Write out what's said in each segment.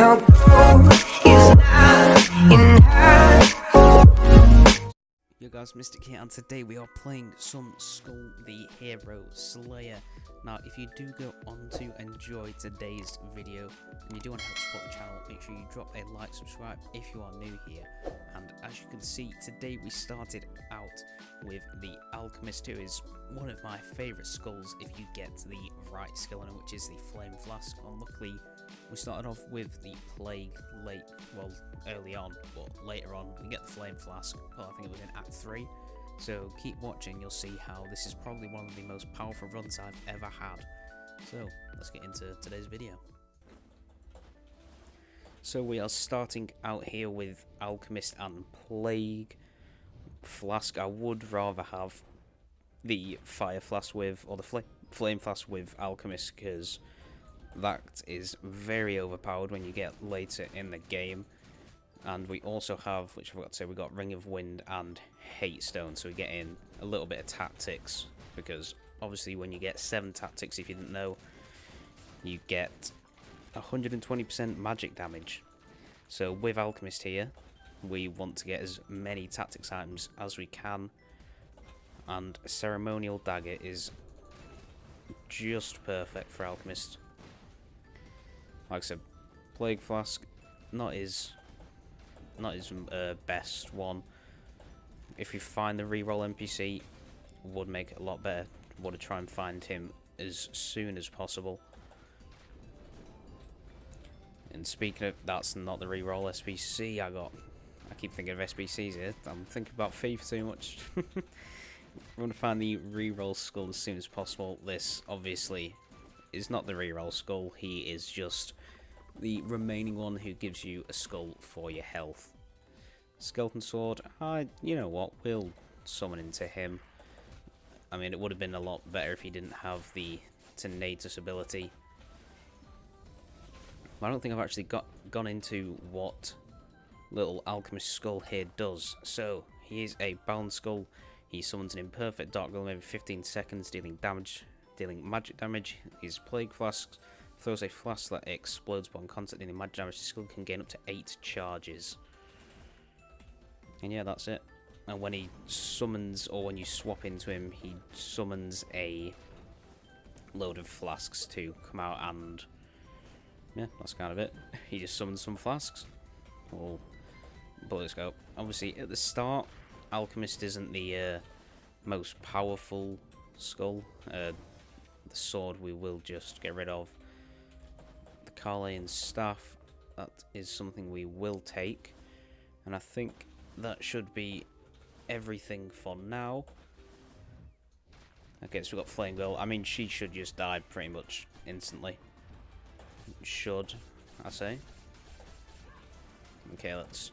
your goal is not in her. Yo guys, Mystic here, and today we are playing some Skul the Hero Slayer. Now, if you do go on to enjoy today's video, and you do want to help support the channel, make sure you drop a like, subscribe if you are new here. And as you can see, today we started out with the Alchemist, who is one of my favourite skulls if you get the right skill on it, which is the Flame Flask. Unluckily, we started off with the Plague early on, but later on we get the Flame Flask. Well, I think it was in Act 3. So keep watching, you'll see how this is probably one of the most powerful runs I've ever had. So let's get into today's video. So we are starting out here with Alchemist and Plague Flask. I would rather have the Fire Flask with, or the Flame Flask with Alchemist, because that is very overpowered when you get later in the game. And we also have, which I forgot to say, we got Ring of Wind and Hate Stone, so we get in a little bit of tactics, because obviously when you get 7 tactics, if you didn't know, you get 120% magic damage. So with Alchemist here, we want to get as many tactics items as we can, and Ceremonial Dagger is just perfect for Alchemist. Like I said, Plague Flask, not his best one. If you find the reroll NPC, would make it a lot better. Would try and find him as soon as possible. And speaking of, that's not the reroll SBC I got. I keep thinking of SBCs here. I'm thinking about FIFA too much. I want to find the reroll Skul as soon as possible. This obviously is not the reroll Skul. He is just the remaining one who gives you a skull for your health. Skeleton Sword, you know what, we'll summon into him. I mean, it would have been a lot better if he didn't have the Tenatus ability. I don't think I've actually gone into what little Alchemist Skull here does. So, he is a bound skull. He summons an imperfect Dark Golem every 15 seconds, dealing magic damage. His Plague Flask throws a flask that explodes upon contact, dealing magic damage. The skull can gain up to 8 charges. And yeah, that's it. And when he summons, or when you swap into him, he summons a load of flasks to come out, and yeah, that's kind of it. He just summons some flasks. Oh, bullets go. Obviously, at the start, Alchemist isn't the most powerful skull. The sword we will just get rid of. The Carleon Staff, that is something we will take. And I think that should be everything for now. Okay, so we've got Flame Girl. I mean, she should just die pretty much instantly. Should, I say. Okay, let's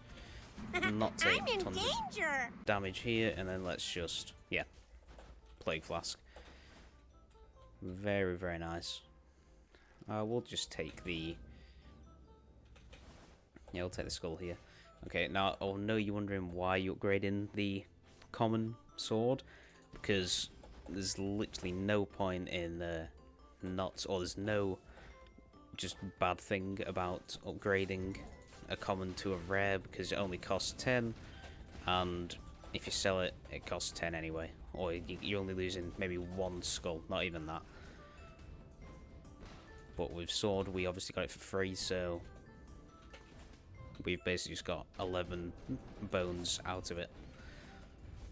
not take tons of damage here, and then let's just, yeah, Plague Flask. Very, very nice. We'll just take the, yeah, we'll take the skull here. Okay, now I know you're wondering why you're upgrading the common sword, because there's literally no point in there's no just bad thing about upgrading a common to a rare, because it only costs 10, and if you sell it, it costs 10 anyway, or you're only losing maybe 1 skull, not even that. But with sword, we obviously got it for free, so we've basically just got 11 bones out of it.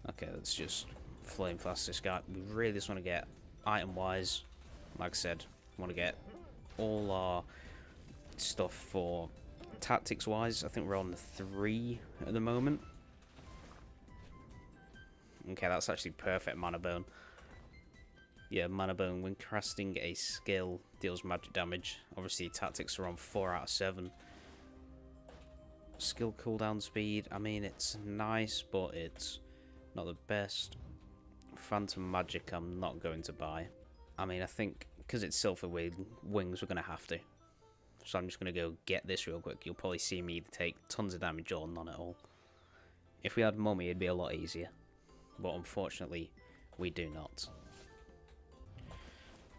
Okay, let's just Flame Flask this guy. We really just want to get item-wise, like I said, want to get all our stuff for tactics-wise. I think we're on 3 at the moment. Okay, that's actually perfect Mana Bone. Yeah, Mana Bone, when casting a skill, deals magic damage. Obviously, tactics are on 4 out of 7. Skill cooldown speed, I mean, it's nice, but it's not the best. Phantom Magic I'm not going to buy. I mean, I think because it's Silver Wings, we're going to have to. So I'm just going to go get this real quick. You'll probably see me either take tons of damage or none at all. If we had Mummy, it'd be a lot easier. But unfortunately, we do not.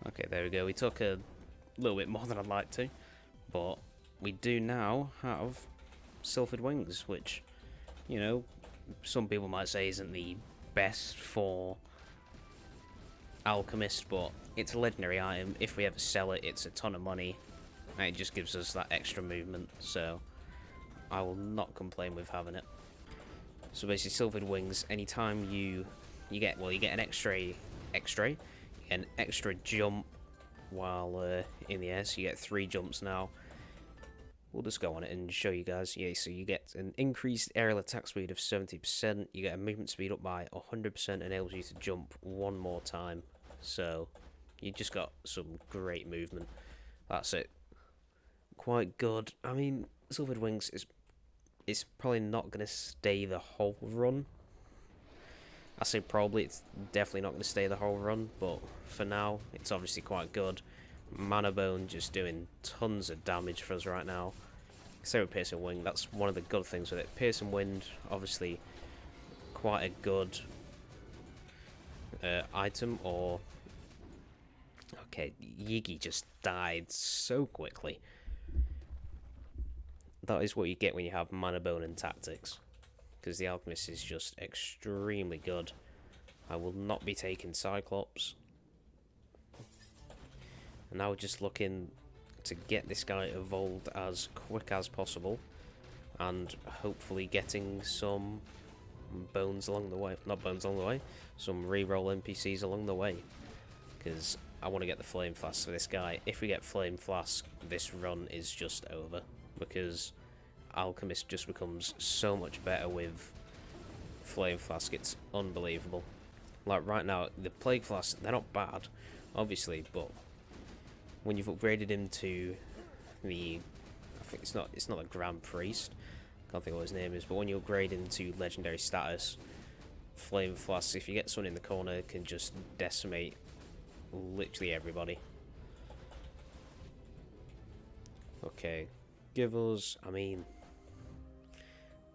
Okay, there we go. We took a little bit more than I'd like to. But we do now have Silvered Wings, which, you know, some people might say isn't the best for Alchemist, but it's a legendary item. If we ever sell it, it's a ton of money, and it just gives us that extra movement, so I will not complain with having it. So basically, Silvered Wings, anytime you get an an extra jump while in the air, so you get 3 jumps now. We'll just go on it and show you guys. Yeah, so you get an increased aerial attack speed of 70%, you get a movement speed up by 100%, enables you to jump 1 more time. So you just got some great movement. That's it. Quite good. I mean, Silvered Wings is probably not going to stay the whole run. I say probably, it's definitely not going to stay the whole run, but for now, it's obviously quite good. Mana Bone just doing tons of damage for us right now. Same with Piercing Wing, that's one of the good things with it. Piercing Wind, obviously quite a good item, or... Okay, Yigi just died so quickly. That is what you get when you have Mana Bone and Tactics, because the Alchemist is just extremely good. I will not be taking Cyclops. And now we're just looking to get this guy evolved as quick as possible, and hopefully getting some bones along the way. Not bones along the way, some reroll NPCs along the way, because I want to get the Flame Flask for this guy. If we get Flame Flask, this run is just over, because Alchemist just becomes so much better with Flame Flask. It's unbelievable. Like right now, the Plague Flask, they're not bad, obviously, but when you've upgraded him to the, I think it's not a Grand Priest, can't think what his name is, but when you upgrade him to legendary status, Flame Flask, if you get someone in the corner, can just decimate literally everybody. Okay, give us, I mean,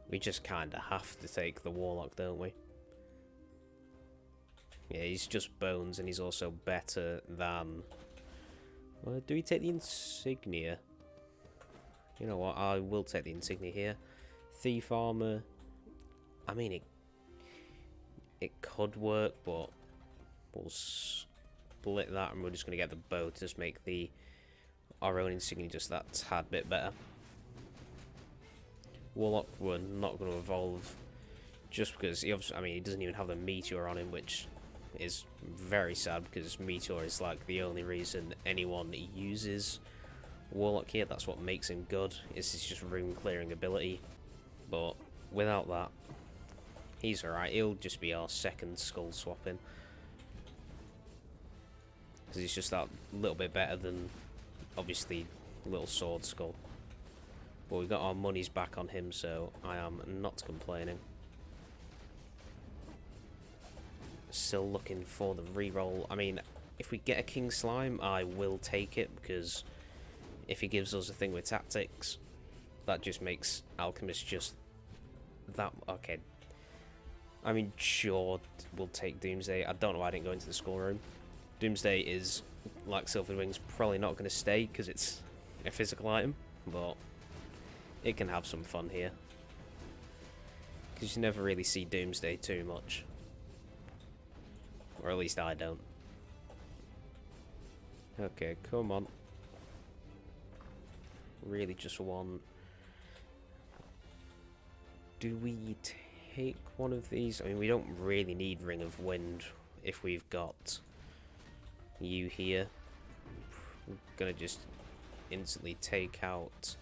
we just kinda have to take the Warlock, don't we? Yeah, he's just bones, and he's also better than... do we take the Insignia? You know what, I will take the Insignia here. Thief Armor, I mean, it could work, but we'll split that, and we're just going to get the bow to just make our own Insignia just that tad bit better. Warlock, we're not going to evolve, just because he obviously, I mean, he doesn't even have the Meteor on him, which is very sad, because Meteor is like the only reason anyone uses Warlock here. That's what makes him good, is his just room clearing ability. But without that, he's alright. He'll just be our second Skul swapping, because he's just that little bit better than obviously Little Sword Skul. But we got our monies back on him, so I am not complaining. Still looking for the reroll. I mean, if we get a King Slime, I will take it, because if he gives us a thing with Tactics, that just makes Alchemist just that... Okay. I mean, sure, we'll take Doomsday. I don't know why I didn't go into the schoolroom. Doomsday is, like Silvered Wings, probably not going to stay, because it's a physical item, but it can have some fun here, because you never really see Doomsday too much. Or at least I don't. Okay, come on. Really just one. Do we take one of these? I mean, we don't really need Ring of Wind if we've got you here. I'm gonna just instantly take out...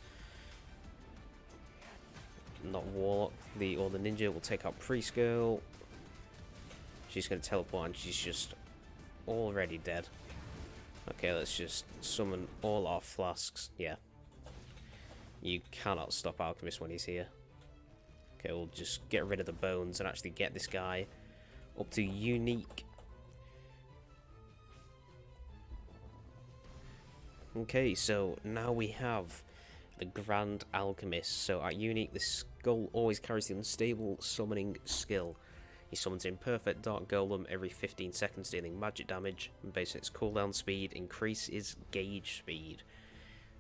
Not Warlock, or the Ninja. We'll take out Priest Girl. She's going to teleport, and she's just already dead. Okay, let's just summon all our flasks. Yeah. You cannot stop Alchemist when he's here. Okay, we'll just get rid of the bones and actually get this guy up to unique. Okay, so now we have the Grand Alchemist. So at unique, the Skul always carries the unstable summoning skill. He summons in Perfect Dark Golem every 15 seconds, dealing magic damage, and based on its cooldown speed, increases gauge speed.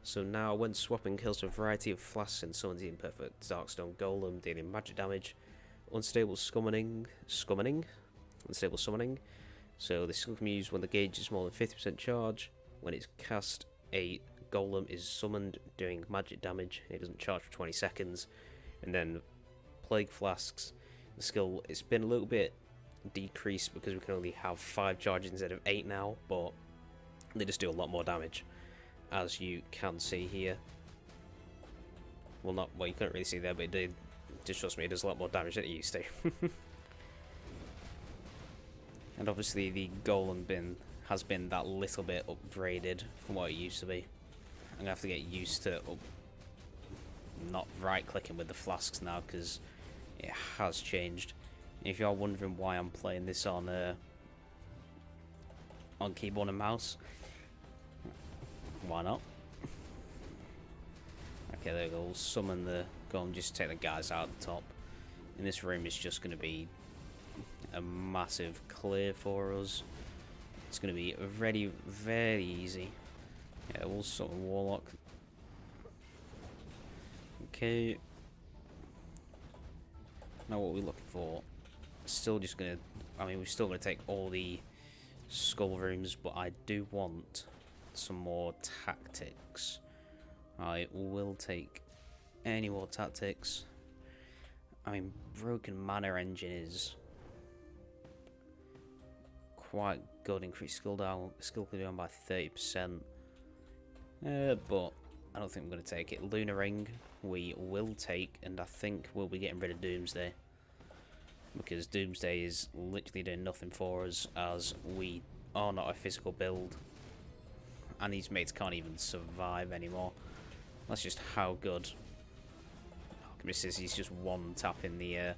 So now, when swapping kills a variety of flasks and summons the imperfect Darkstone Golem, dealing magic damage, unstable summoning, unstable summoning. So this skill can be used when the gauge is more than 50% charge. When it's cast, a golem is summoned doing magic damage. It doesn't charge for 20 seconds. And then plague flasks. The skill, it's been a little bit decreased because we can only have 5 charges instead of 8 now, but they just do a lot more damage, as you can see here. Well, you couldn't really see there, but it did. Just trust me, it does a lot more damage than it used to. And obviously the golem has been that little bit upgraded from what it used to be. I'm gonna have to get used to not right clicking with the flasks now, because it has changed. And if you are wondering why I'm playing this on keyboard and mouse, why not? Okay, there we go. We'll summon the golem, just take the guys out at the top. And this room is just going to be a massive clear for us. It's going to be very, very easy. Yeah, we'll summon Warlock. Okay. Now what we're looking for. Still just going to... I mean, we're still going to take all the skull rooms, but I do want some more tactics. I will take any more tactics. I mean, Broken Mana Engine is quite good. Increase skill cooldown by 30%. But I don't think I'm going to take it. Lunar Ring we will take, and I think we'll be getting rid of Doomsday, because Doomsday is literally doing nothing for us, as we are not a physical build, and these mates can't even survive anymore. That's just how good Alchemist is. He's just one tapping the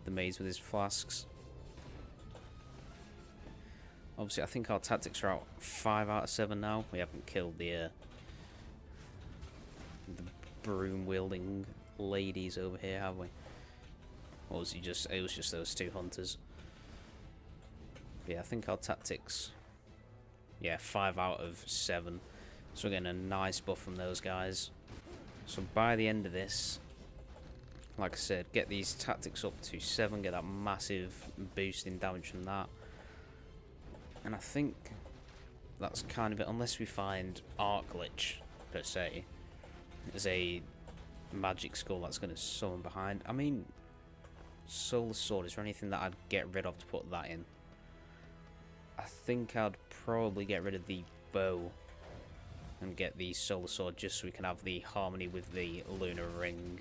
maze with his flasks. Obviously, I think our tactics are out 5 out of 7 now. We haven't killed the broom wielding ladies over here, have we? Or was it was just those 2 hunters? But yeah, I think our tactics, yeah, 5 out of 7. So we're getting a nice buff from those guys. So by the end of this, like I said, get these tactics up to 7, get that massive boost in damage from that. And I think that's kind of it, unless we find Arc Glitch, per se, as a magic skull that's going to summon behind. I mean, Solar Sword, is there anything that I'd get rid of to put that in? I think I'd probably get rid of the bow and get the Solar Sword, just so we can have the harmony with the Lunar Ring.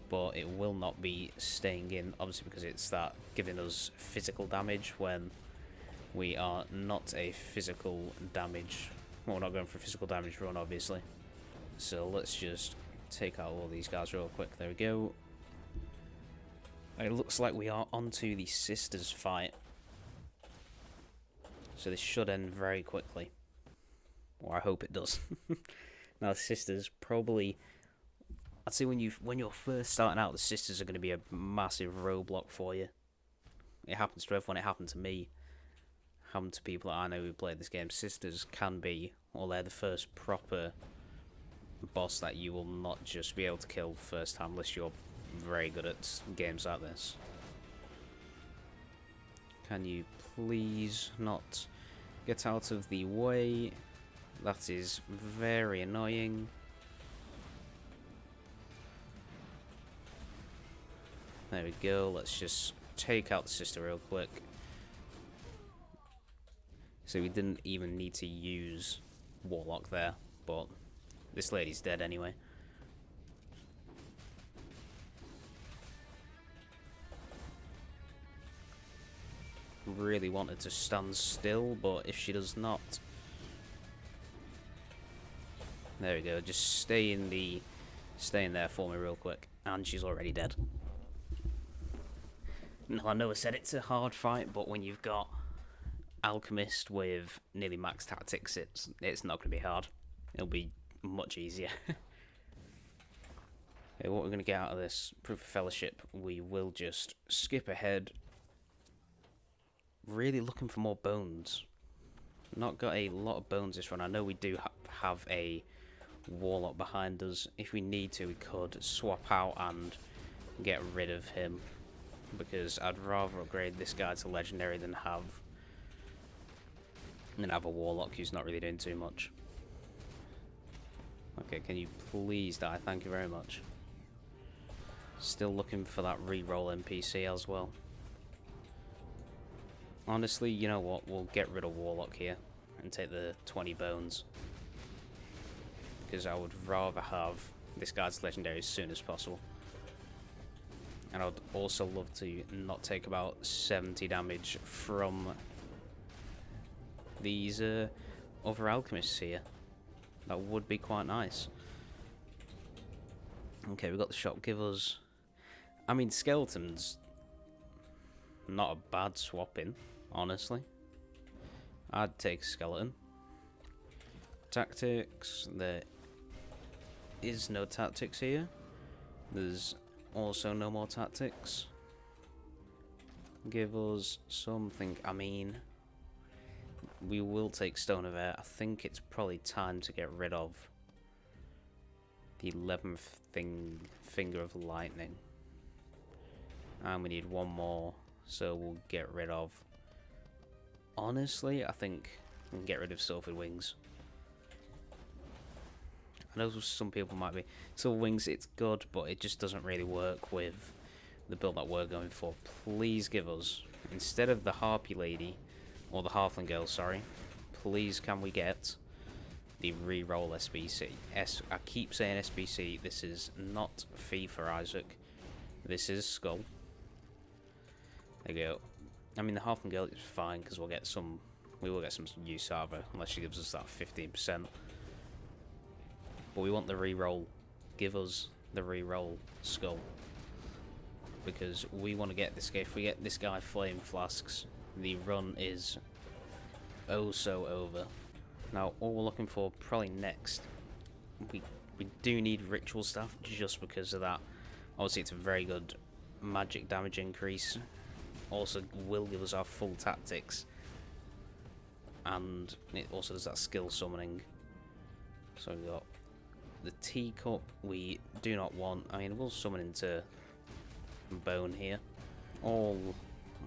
But it will not be staying in, obviously, because it's that giving us physical damage when we are not a physical damage. Well, we're not going for a physical damage run, obviously. So let's just take out all these guys real quick. There we go. It looks like we are onto the sisters fight. So this should end very quickly. Or I hope it does. Now the sisters probably... I'd say when you're first starting out, the sisters are going to be a massive roadblock for you. It happens to everyone. It happened to me. It happened to people that I know who played this game. Sisters can be, or they're the first proper boss that you will not just be able to kill first time unless you're very good at games like this. Can you please not get out of the way? That is very annoying. There we go. Let's just take out the sister real quick. So we didn't even need to use Warlock there, but this lady's dead anyway. Really wanted to stand still, but if she does not... There we go, just stay in there for me real quick. And she's already dead. No, I know I said it's a hard fight, but when you've got Alchemist with nearly max tactics, it's not going to be hard. It'll be much easier. Okay, what we're going to get out of this Proof of Fellowship, we will just skip ahead. Really looking for more bones. Not got a lot of bones this run. I know we do have a Warlock behind us. If we need to, we could swap out and get rid of him, because I'd rather upgrade this guy to legendary than have a Warlock who's not really doing too much. Okay, can you please die? Thank you very much. Still looking for that reroll NPC as well. Honestly, you know what? We'll get rid of Warlock here and take the 20 bones, because I would rather have this guy's legendary as soon as possible. And I'd also love to not take about 70 damage from these other alchemists here. That would be quite nice. Okay, we've got the shop. Give us... I mean, skeletons... not a bad swapping, honestly. I'd take skeleton. Tactics. There is no tactics here. There's also no more tactics. Give us something. I mean... we will take Stone of Air. I think it's probably time to get rid of the 11th Finger of Lightning. And we need one more, so we'll get rid of... honestly, I think we can get rid of Silver Wings. I know some people might be... Silver Wings, it's good, but it just doesn't really work with the build that we're going for. Please give us, instead of the Harpy Lady... or the Halfling Girl, sorry. Please, can we get the reroll SBC? I keep saying SBC. This is not Fee for Isaac. This is Skul. There you go. I mean, the Halfling Girl is fine because we'll get some. We will get some use out of her unless she gives us that 15%. But we want the reroll. Give us the reroll Skul, because we want to get this guy. If we get this guy Flame Flasks, the run is oh so over. Now, all we're looking for probably next, we do need Ritual Staff just because of that. Obviously, it's a very good magic damage increase. Also, will give us our full tactics, and it also does that skill summoning. So we've got the teacup. We do not want. I mean, we'll summon into bone here. All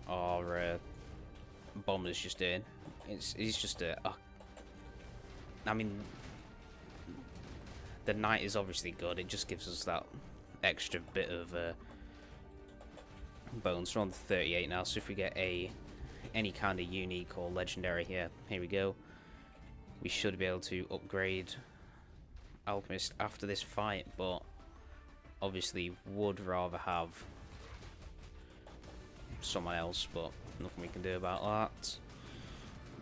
our bombers just doing. It's just a. I mean, the knight is obviously good. It just gives us that extra bit of bones. We're on 38 now, so if we get any kind of unique or legendary here we go. We should be able to upgrade Alchemist after this fight, but obviously would rather have someone else, but nothing we can do about that.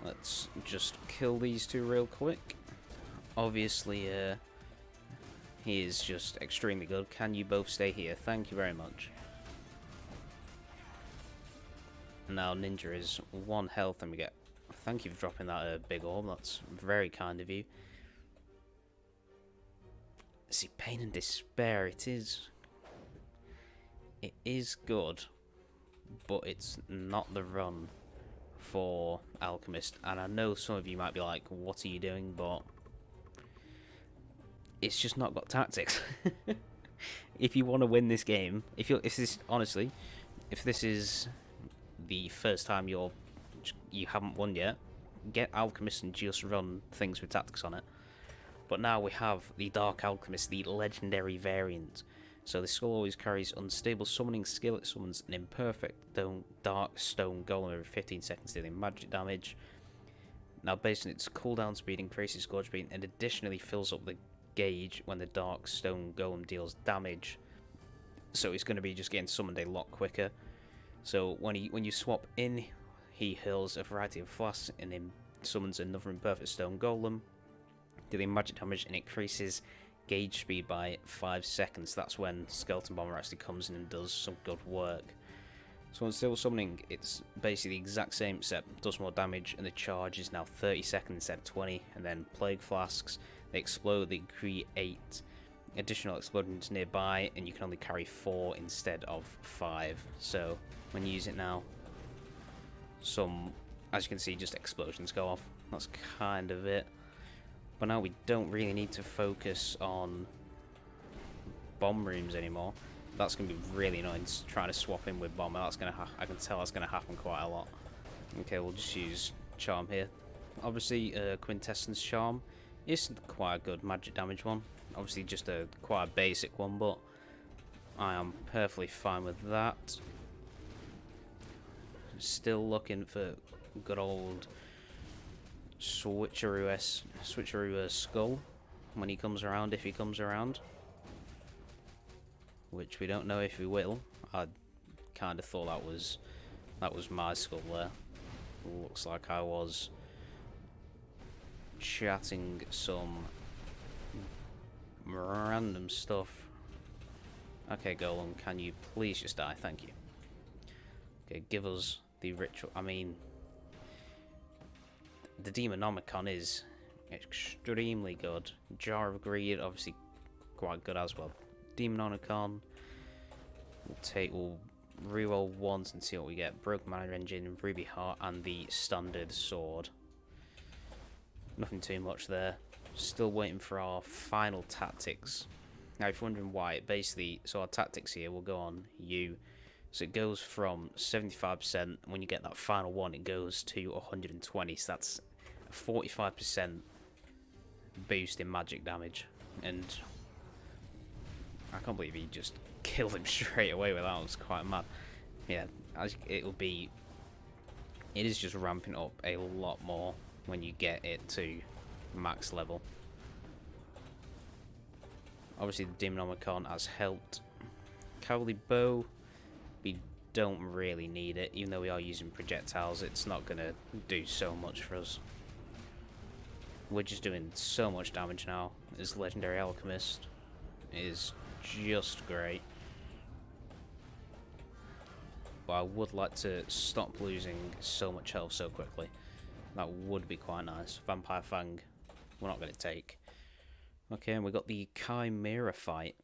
Let's just kill these two real quick. Obviously, he is just extremely good. Can you both stay here? Thank you very much. Now Ninja is 1 health, and we get... Thank you for dropping that big orb. That's very kind of you. See, Pain and Despair. It is good, but it's not the run for Alchemist. And I know some of you might be like, "What are you doing?" But it's just not got tactics. If you want to win this game, if this is the first time you haven't won yet, get Alchemist and just run things with tactics on it. But now we have the Dark Alchemist, the legendary variant. So the Skul always carries unstable summoning skill. It summons an imperfect dark stone golem every 15 seconds, dealing magic damage. Now, based on its cooldown speed, increases scourge speed, and additionally fills up the gauge when the dark stone golem deals damage. So it's going to be just getting summoned a lot quicker. So when you swap in, he hurls a variety of flasks and then summons another imperfect stone golem, dealing magic damage, and increases gauge speed by 5 seconds. That's when Skeleton Bomber actually comes in and does some good work. So on Stable Summoning, it's basically the exact same, except does more damage, and the charge is now 30 seconds instead of 20. And then Plague Flasks, they explode, they create additional explosions nearby, and you can only carry 4 instead of 5. So when you use it now, as you can see, just explosions go off. That's kind of it. But now we don't really need to focus on bomb rooms anymore. That's going to be really annoying, trying to swap in with bomber. That's going to I can tell that's going to happen quite a lot. Okay, we'll just use charm here. Obviously, Quintessence charm isn't quite a good magic damage one. Obviously, just quite a basic one, but I am perfectly fine with that. Still looking for good old switcheroo Skul when he comes around, if he comes around. Which we don't know if he will. I kind of thought that was my Skul there. Looks like I was chatting some random stuff. Okay, Golem, can you please just die? Thank you. Okay, give us the ritual. I mean, the Demonomicon is extremely good. Jar of Greed, obviously quite good as well. Demonomicon. We'll reroll once and see what we get. Broken Mana Engine, Ruby Heart, and the standard sword. Nothing too much there. Still waiting for our final tactics. Now, if you're wondering why, basically, so our tactics here will go on you. So it goes from 75%, when you get that final one, it goes to 120. So that's a 45% boost in magic damage. And I can't believe he just killed him straight away with that. It was quite mad. Yeah, it is just ramping up a lot more when you get it to max level. Obviously, the Demonomicon has helped. Cavalry Bow, we don't really need it. Even though we are using projectiles, it's not going to do so much for us. We're just doing so much damage now. This Legendary Alchemist is just great. But I would like to stop losing so much health so quickly. That would be quite nice. Vampire Fang, we're not going to take. Okay, and we got the Chimera fight.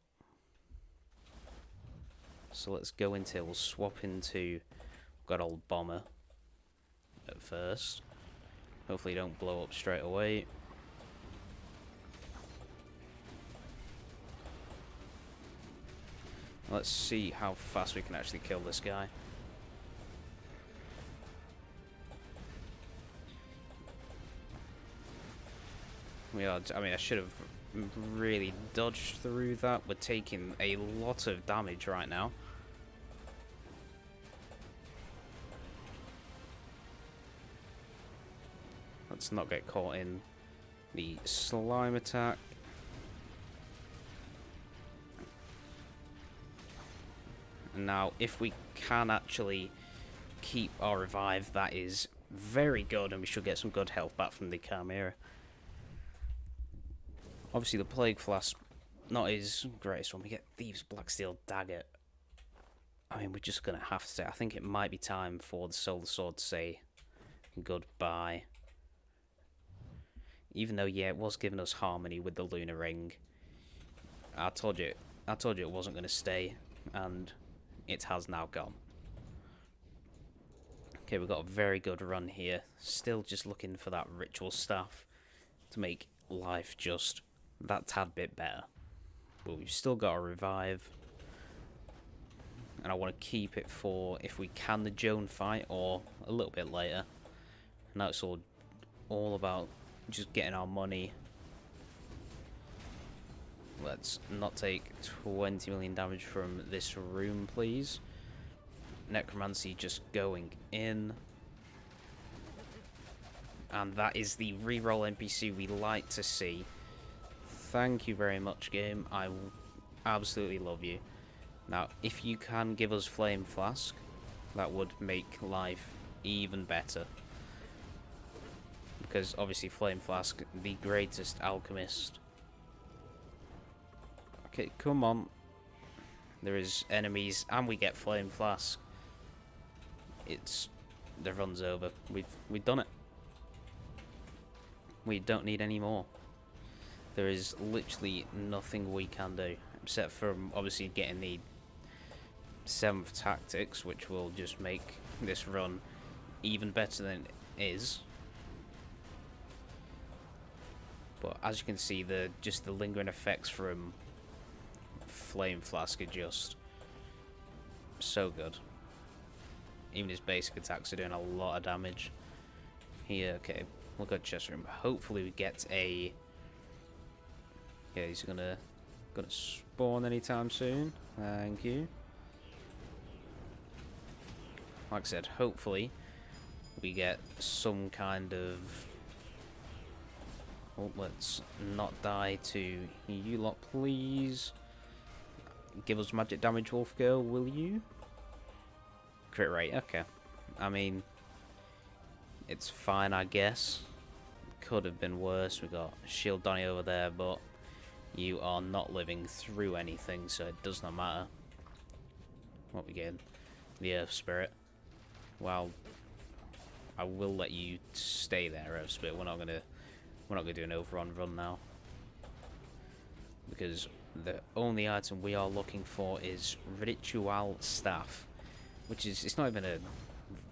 So let's go into, we'll swap into good old Bomber at first. Hopefully don't blow up straight away. Let's see how fast we can actually kill this guy. We are, I mean, I should have really dodged through that. We're taking a lot of damage right now. Let's not get caught in the slime attack. And now, if we can actually keep our revive, that is very good, and we should get some good health back from the Chimera. Obviously, the Plague Flask, not his greatest one. We get Thieves' Blacksteel Dagger. I mean, we're just going to have to say, I think it might be time for the Solar Sword to say goodbye. Even though, yeah, it was giving us harmony with the Lunar Ring. I told you it wasn't going to stay, and it has now gone. Okay, we've got a very good run here. Still just looking for that Ritual Staff to make life just that tad bit better. But we've still got a revive. And I want to keep it for, if we can, the Joan fight, or a little bit later. And now it's all about just getting our money. Let's not take 20 million damage from this room, please. Necromancy just going in. And that is the reroll NPC we like to see. Thank you very much, game. I absolutely love you. Now, if you can give us Flame Flask, that would make life even better. Because obviously Flame Flask, the greatest alchemist. Okay, come on. There is enemies, and we get Flame Flask. The run's over. We've done it. We don't need any more. There is literally nothing we can do, except for obviously getting the 7th tactics, which will just make this run even better than it is. But as you can see, the lingering effects from Flame Flask are just so good. Even his basic attacks are doing a lot of damage. Here, okay, we'll go chest room. Hopefully we get a... Yeah, he's gonna spawn anytime soon. Thank you. Like I said, hopefully we get some kind of... Oh, let's not die to you lot, please. Give us magic damage, Wolf Girl, will you? Crit rate, okay. I mean, it's fine, I guess. Could have been worse. We got Shield Donny over there, but you are not living through anything, so it does not matter. What we getting? The Earth Spirit. Well, I will let you stay there, Earth Spirit. We're not gonna do an overrun run now, because the only item we are looking for is Ritual Staff, which is, it's not even a,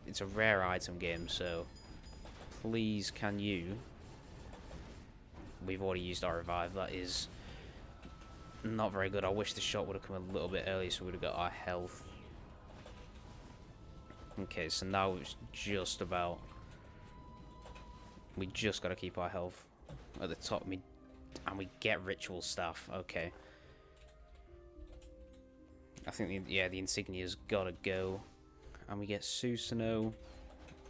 it's a rare item game, so please can you, we've already used our revive, that is not very good. I wish the shot would have come a little bit earlier so we would have got our health. Okay, so now it's just about, we just got to keep our health at the top, and we get Ritual Staff. Okay, I think the insignia's got to go, and we get Susanoo.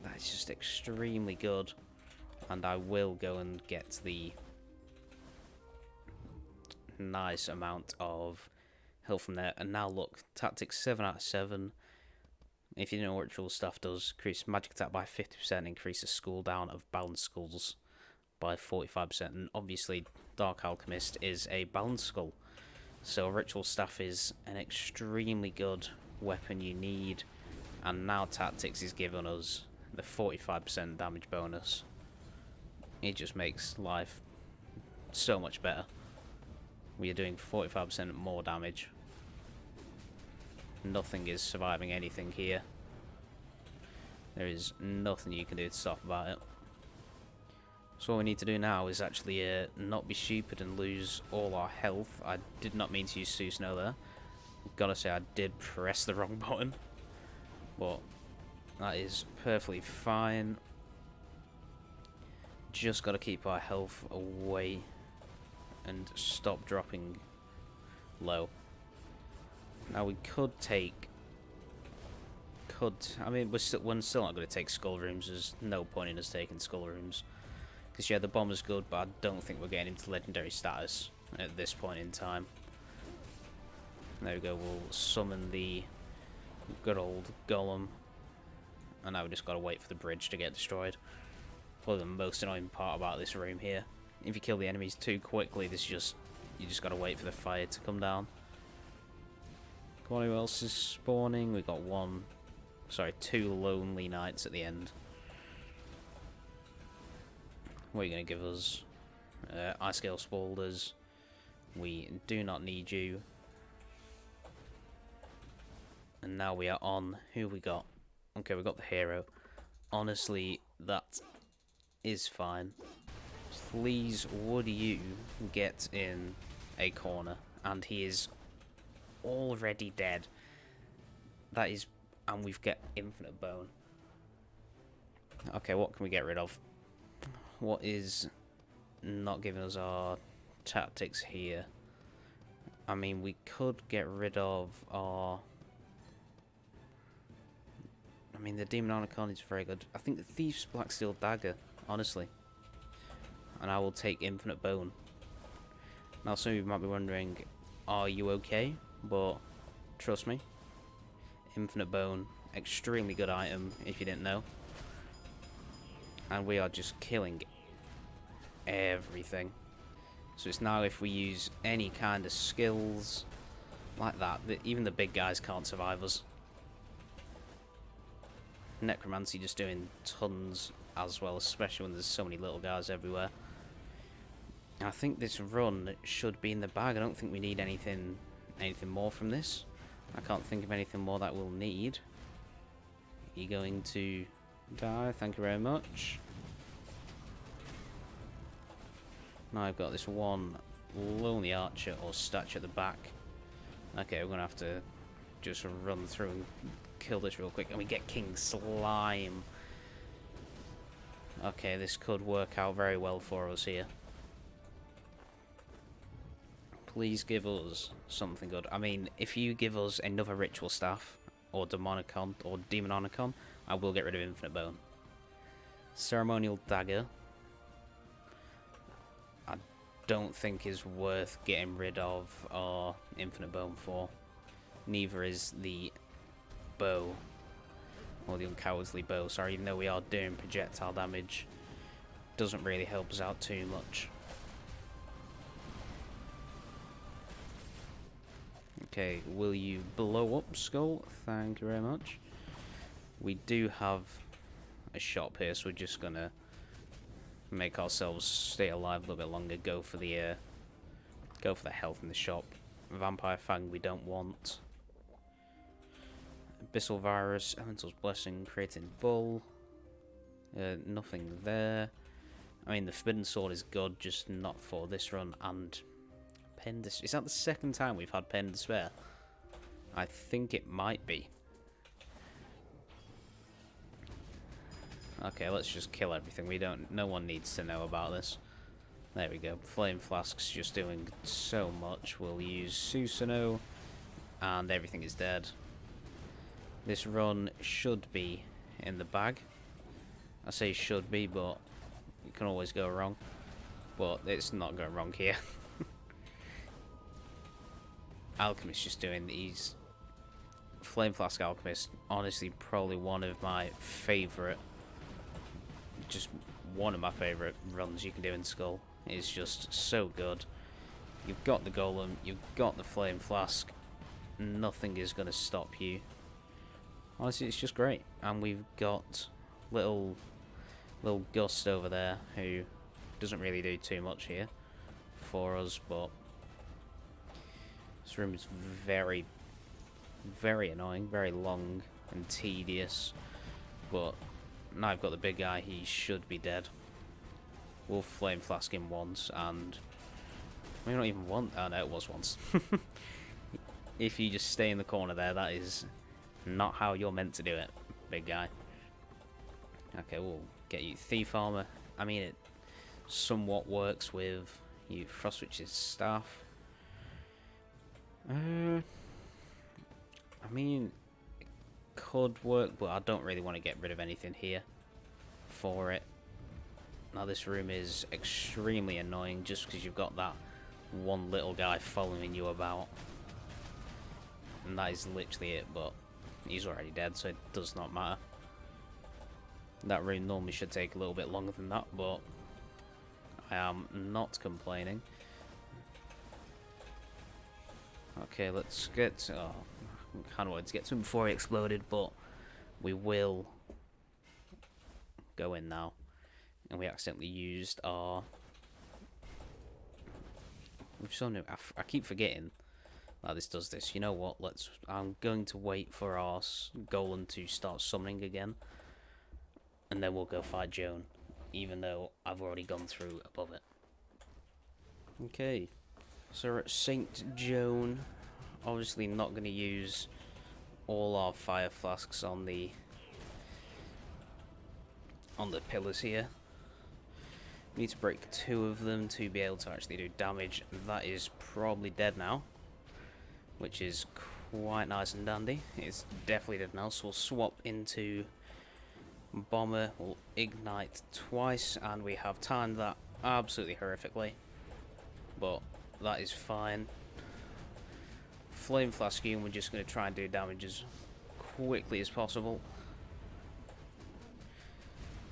That's just extremely good, and I will go and get the nice amount of health from there. And now look, tactics 7 out of 7. If you know what Ritual Staff does, increase magic attack by 50%, increases Skul down of balanced skulls by 45%, and obviously Dark Alchemist is a balanced skull, so Ritual Staff is an extremely good weapon you need. And now tactics is giving us the 45% damage bonus. It just makes life so much better. We are doing 45% more damage. Nothing is surviving anything here. There is nothing you can do to stop about it. So all we need to do now is actually not be stupid and lose all our health. I did not mean to use Susanoo there. Gotta say, I did press the wrong button. But that is perfectly fine. Just gotta keep our health away and stop dropping low. Now we could take... I mean, we're still not going to take Skull Rooms. There's no point in us taking Skull Rooms. Because, yeah, the bomber's good, but I don't think we're getting into legendary status at this point in time. There we go, we'll summon the good old golem. And now we just got to wait for the bridge to get destroyed. Probably the most annoying part about this room here. If you kill the enemies too quickly, you just got to wait for the fire to come down. Come on, who else is spawning? We got two lonely knights at the end. What are you going to give us? Ice Scale Spaulders. We do not need you. And now we are on. Who we got? Okay, we got the hero. Honestly, that is fine. Please, would you get in a corner? And he is already dead. That is... And we've got infinite bone. Okay, what can we get rid of? What is not giving us our tactics here? I mean, we could get rid of our... I mean, the Demon Archon is very good. I think the Thief's Blacksteel Dagger, honestly. And I will take infinite bone. Now, some of you might be wondering, are you okay? But trust me, infinite bone, extremely good item if you didn't know. And we are just killing everything. So it's now if we use any kind of skills like that, even the big guys can't survive us. Necromancy just doing tons as well, especially when there's so many little guys everywhere. I think this run should be in the bag. I don't think we need anything more from this. I can't think of anything more that we'll need. Are you going to die? Thank you very much. Now I've got this one lonely archer or statue at the back. Okay, we're gonna have to just run through and kill this real quick. And we get King Slime. Okay, this could work out very well for us here. Please give us something good. I mean, if you give us another Ritual Staff, or Demonicon, or Demonicon, I will get rid of Infinite Bone. Ceremonial Dagger. I don't think is worth getting rid of our Infinite Bone for. Neither is the bow. Or the Uncowardly Bow, sorry, even though we are doing projectile damage. Doesn't really help us out too much. Okay, will you blow up, Skul? Thank you very much. We do have a shop here, so we're just gonna make ourselves stay alive a little bit longer. Go for the health in the shop. Vampire Fang we don't want. Abyssal Virus, Elemental's Blessing, Creating Bull. Nothing there. I mean, the Forbidden Sword is good, just not for this run. And is that the second time we've had Pain and Despair? I think it might be. Okay, let's just kill everything. No one needs to know about this. There we go. Flame Flask's just doing so much. We'll use Susanoo, and everything is dead. This run should be in the bag. I say should be, but it can always go wrong. But it's not going wrong here. Alchemist just doing these. Flame Flask Alchemist, honestly, probably one of my favourite. Just one of my favourite runs you can do in Skul. It's just so good. You've got the Golem, you've got the Flame Flask. Nothing is going to stop you. Honestly, it's just great. And we've got little Gust over there who doesn't really do too much here for us, but this room is very, very annoying, very long and tedious. But now I've got the big guy, he should be dead. We'll Flame Flask him once, and maybe not even once. Oh no, it was once. If you just stay in the corner there, that is not how you're meant to do it, big guy. Okay, we'll get you Thief Armor. I mean, it somewhat works with you Frostwitch's Staff. I mean, it could work, but I don't really want to get rid of anything here for it. Now this room is extremely annoying just because you've got that one little guy following you about. And that is literally it, but he's already dead, so it does not matter. That room normally should take a little bit longer than that, but I am not complaining. Okay, let's get... Oh, I kind of wanted to get to him before he exploded, but we will go in now. And we accidentally used our... We've so new. I keep forgetting that this does this. You know what? I'm going to wait for our golem to start summoning again, and then we'll go fight Joan, even though I've already gone through above it. Okay, so we're at St. Joan. Obviously not going to use all our fire flasks on the pillars here. We need to break 2 of them to be able to actually do damage. That is probably dead now, which is quite nice and dandy. It's definitely dead now, so we'll swap into Bomber. We'll ignite twice, and we have timed that absolutely horrifically, but that is fine. Flame Flask you, and we're just going to try and do damage as quickly as possible.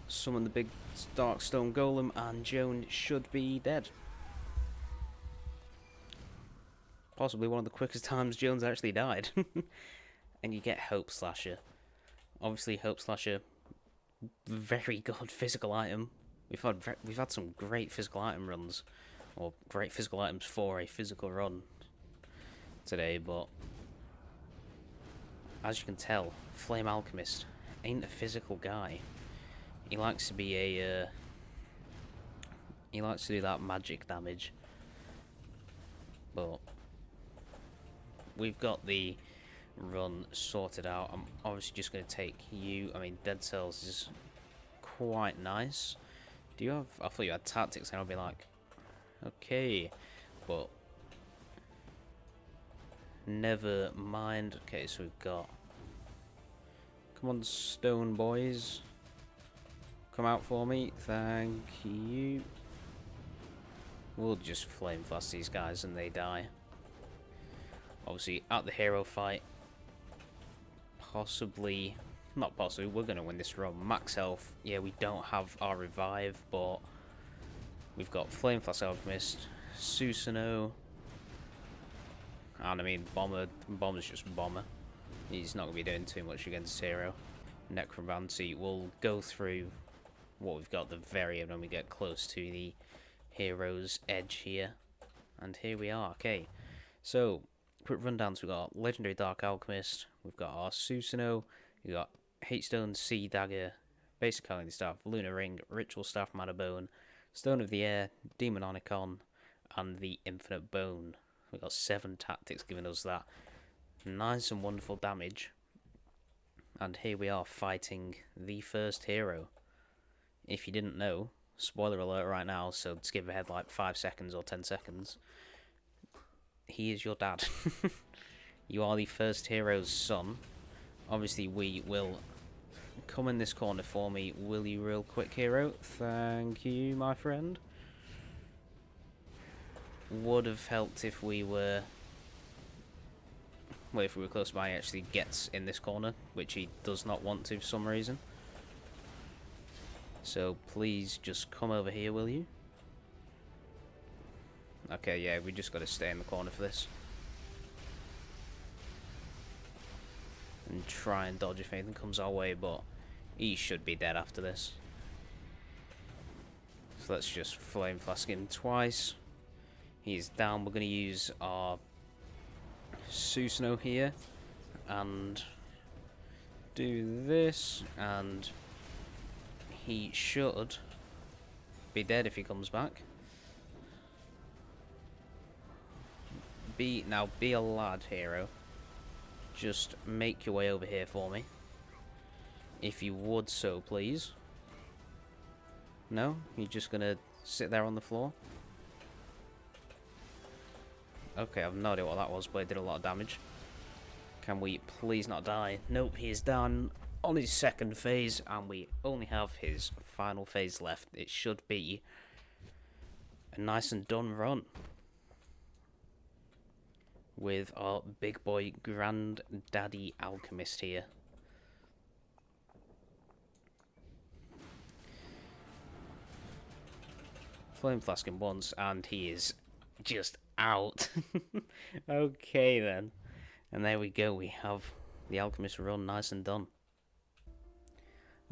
Summon the big Darkstone Golem, and Joan should be dead. Possibly one of the quickest times Joan's actually died. And you get Hope Slasher. Obviously, Hope Slasher, very good physical item. We've had some great physical item runs, or great physical items for a physical run today, but as you can tell, Flame Alchemist ain't a physical guy. He likes to be He likes to do that magic damage. But we've got the run sorted out. I'm obviously just going to take you. I mean, Dead Cells is quite nice. Do you have... I thought you had tactics, and I'll be like, okay. But never mind. Okay, so we've got... Come on, stone boys. Come out for me. Thank you. We'll just flame blast these guys and they die. Obviously, at the hero fight, possibly... Not possibly, we're going to win this run. Max health, yeah, we don't have our revive, but we've got Flame Flask Alchemist, Susanoo, and I mean, Bomber's just Bomber. He's not going to be doing too much against Hero. Necromancy, we'll go through what we've got at the very end when we get close to the hero's edge here. And here we are, okay. So, quick rundown, so we've got Legendary Dark Alchemist, we've got our Susanoo, we've got Hatestone, Sea Dagger, Basic Healing Staff, Lunar Ring, Ritual Staff, Mana Bone, Stone of the Air, Demonicon, and the Infinite Bone. We've got 7 tactics giving us that nice and wonderful damage. And here we are fighting the first hero. If you didn't know, spoiler alert right now, so skip ahead like 5 seconds or 10 seconds. He is your dad. You are the first hero's son. Obviously, we will come in this corner for me. Will you real quick, hero? Thank you, my friend. Would have helped if we were... Well, if we were close by, he actually gets in this corner, which he does not want to for some reason. So, please just come over here, will you? Okay, yeah, we just got to stay in the corner for this. And try and dodge if anything comes our way, but he should be dead after this. So let's just Flame Flask him twice. He's down. We're going to use our Susanoo here and do this, and he should be dead if he comes back. Be a lad, hero. Just make your way over here for me. If you would so, please. No? You're just gonna sit there on the floor? Okay, I have no idea what that was, but it did a lot of damage. Can we please not die? Nope, he is down on his second phase, and we only have his final phase left. It should be a nice and done run. With our big boy Granddaddy Alchemist here. Flame Flask him once, and he is just out. Okay then. And there we go, we have the Alchemist run nice and done.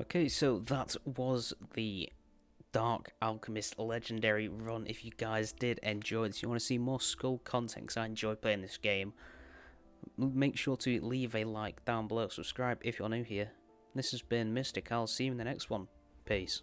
Okay, so that was the Dark Alchemist Legendary run. If you guys did enjoy this, you want to see more Skul content, because I enjoy playing this game, make sure to leave a like down below, subscribe if you're new here. This has been Mystic, I'll see you in the next one. Peace.